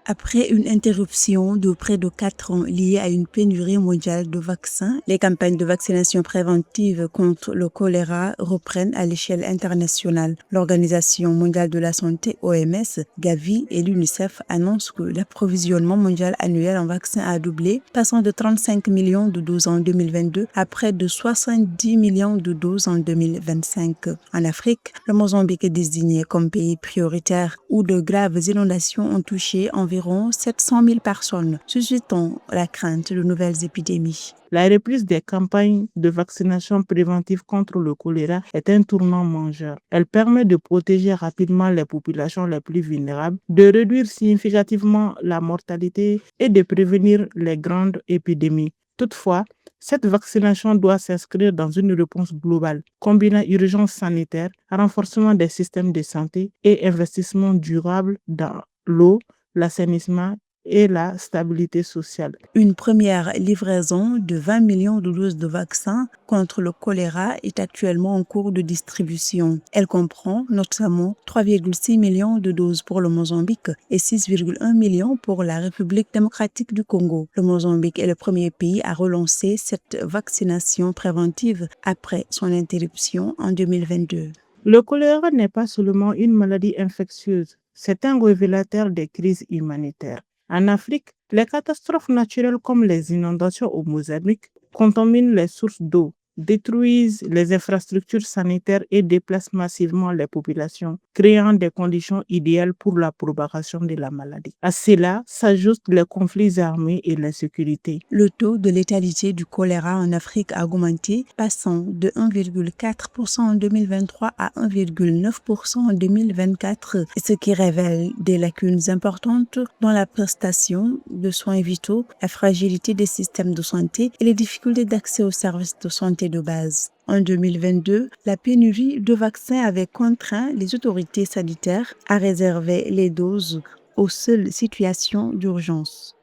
Après une interruption de près de 4 ans liée à une pénurie mondiale de vaccins, les campagnes de vaccination préventive contre le choléra reprennent à l'échelle internationale. L'Organisation mondiale de la santé, OMS, Gavi et l'UNICEF annoncent que l'approvisionnement mondial annuel en vaccins a doublé, passant de 35 millions de doses en 2022 à près de 70 millions de doses en 2025. En Afrique, le Mozambique est désigné comme pays prioritaire où de graves inondations ont touché environ 700 000 personnes, suscitant la crainte de nouvelles épidémies. La reprise des campagnes de vaccination préventive contre le choléra est un tournant majeur. Elle permet de protéger rapidement les populations les plus vulnérables, de réduire significativement la mortalité et de prévenir les grandes épidémies. Toutefois, cette vaccination doit s'inscrire dans une réponse globale, combinant urgence sanitaire, renforcement des systèmes de santé et investissement durable dans l'eau, l'assainissement et la stabilité sociale. Une première livraison de 20 millions de doses de vaccins contre le choléra est actuellement en cours de distribution. Elle comprend notamment 3,6 millions de doses pour le Mozambique et 6,1 millions pour la République démocratique du Congo. Le Mozambique est le premier pays à relancer cette vaccination préventive après son interruption en 2022. Le choléra n'est pas seulement une maladie infectieuse, c'est un révélateur des crises humanitaires. En Afrique, les catastrophes naturelles comme les inondations au Mozambique contaminent les sources d'eau, détruisent les infrastructures sanitaires et déplacent massivement les populations, créant des conditions idéales pour la propagation de la maladie. À cela s'ajoutent les conflits armés et l'insécurité. Le taux de létalité du choléra en Afrique a augmenté, passant de 1,4% en 2023 à 1,9% en 2024, ce qui révèle des lacunes importantes dans la prestation de soins vitaux, la fragilité des systèmes de santé et les difficultés d'accès aux services de santé de base. En 2022, la pénurie de vaccins avait contraint les autorités sanitaires à réserver les doses aux seules situations d'urgence.